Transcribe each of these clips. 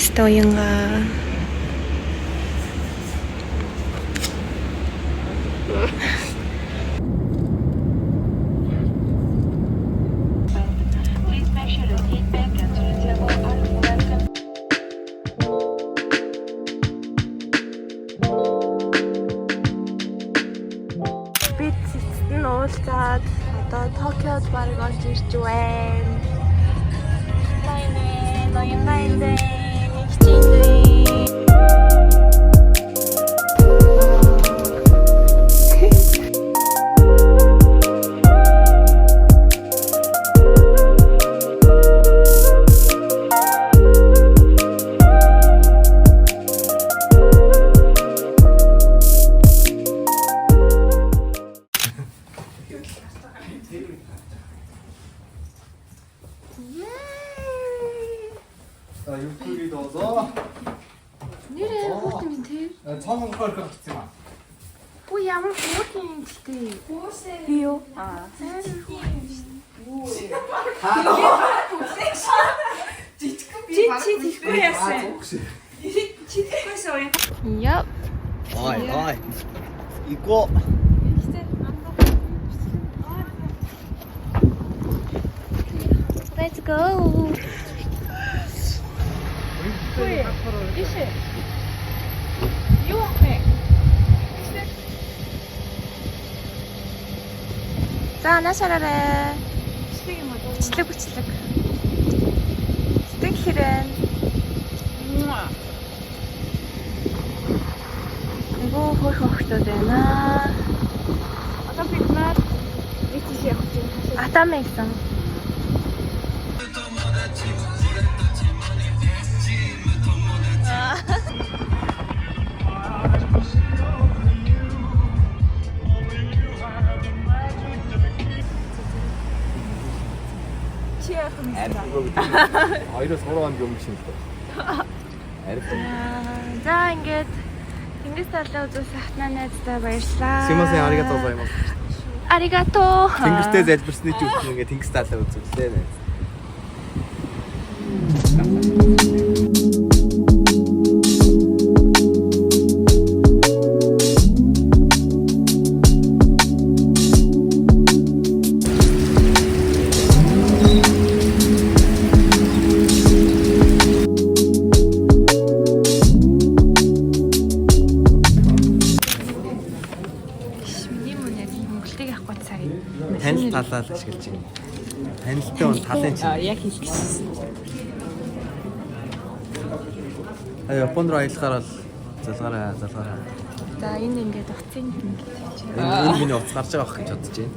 Стоянга. Бид цэцэн уулзаад одоо Токиод барыг орж ирж байна. Ноёнгайдэ 자, 육즙이 넣어서 Нэрээ хөөрт юм тий. 처음 걸 같지 마. Өө ямар хөөрт юм тий. Би юу? Аа. Жижиггүй яасан. 혹시? Жижиггүйсэн уу? Яп. ой. 이거 Let's go. Ише. Юу вэ? За наашаараа. Стиг юм уу? Бичлэг. Стиг хэрэн. Нөгөө хөрх хөхтөд байна. Одоо бид нар ийш явах юм. Атамэ гэсэн. Чи яах юм бэ? 아이를 서로 한 병신이다. 알았어. За ингээд Тэнгис талаа үзүүлсэн хатнаа найзтай баярлалаа. 스미마셍 아리가또 고자이마스. Аригато. 탱글스테 залбирсны ч үгүй ингээ тэнгис талаа үзүүллээ. Танил талаа л ашиглаж байна. Танилтай он талын чинь. Яг хийх гэсэн. Японд руу аялахаар бол залгаараа. За энэ ингээд утсын ингээд. Энэ миний утас гарч байгаа байх гэж бодож байна.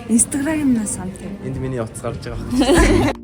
Инстаграмнаас хамт. Энд миний утас гарч байгаа байх.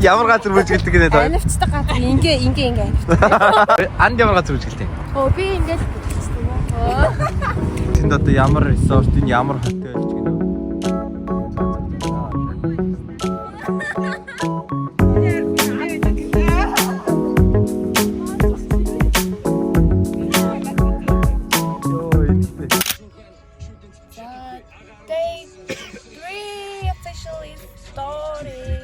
Ямар газар бүжгэлдэг гэнэ тоо. Анивчдаг газар ингээ Анд ямар газар бүжгэлдэг? Оо би ингээд бүжгэлдэг юм. Тэнд одоо ямар ресорт, энэ ямар хотел гэж гэнэ. Day 3 officially started.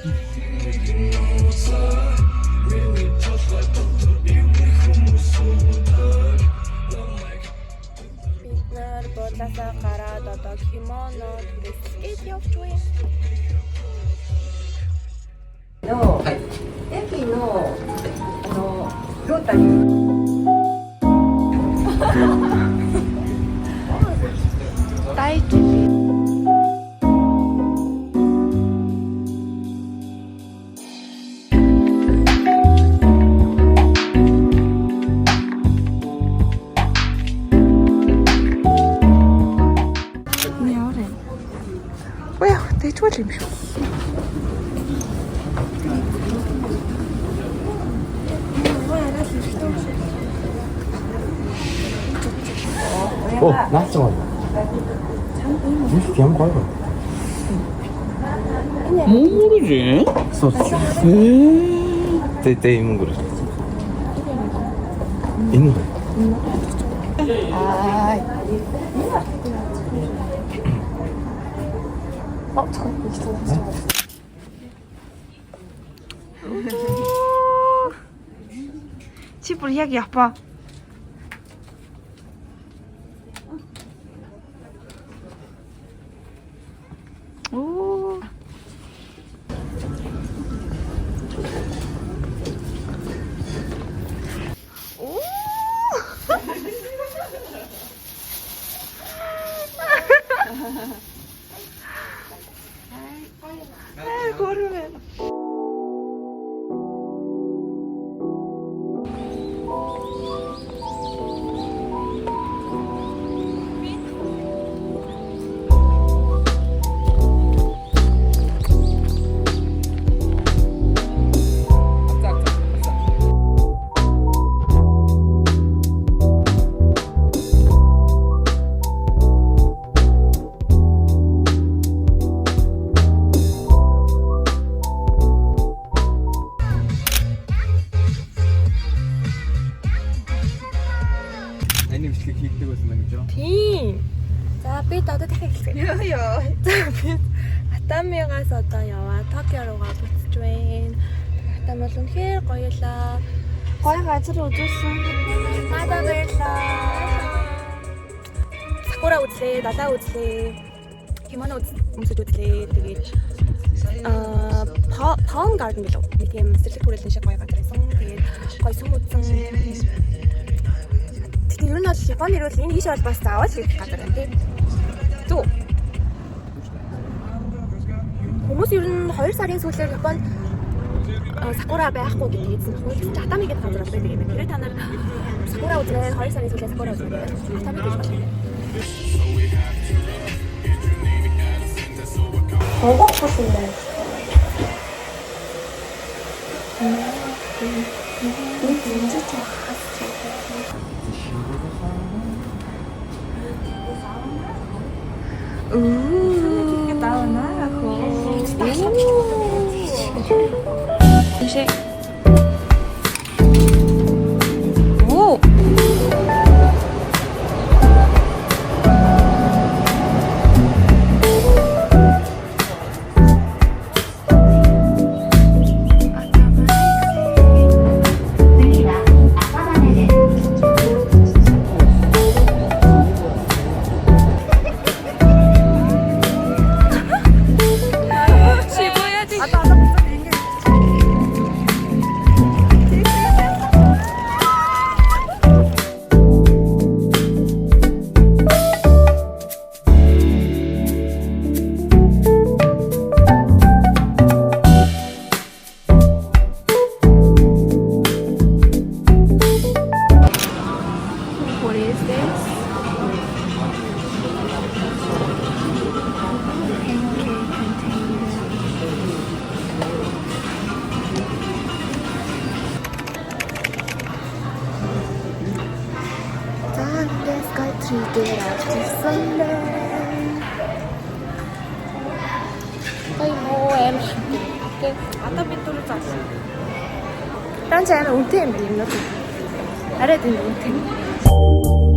Бид нар болоосаа гараад одоо кимоно түрээсгээд явж байна. 駅のロータリー Дай 나왔어. 이게 양 봐요. 모르지. 소스. 때 있는 거래. 있는 거. 잠깐 있어. Чи бүр яг Япон. Оо. Ай, гөрмөө. 아니 비슷하게 хийдэг байсан юм гэж. Тийм. За би одоо дахиад хэлсэн. Йоо. За би Атамигаас одоо яваа Токио руугаа буцаж байна. Атам бол үнэхээр гоёлаа. Гоё газар үзүүлсэн. Надад баярлаа. Сакура үзлээ, далаа үзлээ. Кимоно үзэж үзлээ. Тэгээд Palm Garden билүү. Нэг юм сэтгэл хөдлөлтийн шиг гоё газар байсан. Тэгээд гоё сүм үзсэн. Тэгтээ ер нь бол Японы ирвэл энэ ийш бол бас заавал ирэх газар байна тий. Зүг. Хүмүүс ер нь 2 сарын сүүлээр Японд сакура байхгүй гэдэг хэлсэн. Хүмүүс Атами гэдэг газар байдаг юм. Тэгэхээр та нар сакура үзрээ 2 сарын сүүлээр сакура үзрээ. Атами гэж байна. Хогох болсон. О. Skytree-гээр авчихсан байна. Ой муу аим шиг. Тэг Одоо бид түрүү заасан. дан чам үнтэй юм байна. Арай тийм үнтэй.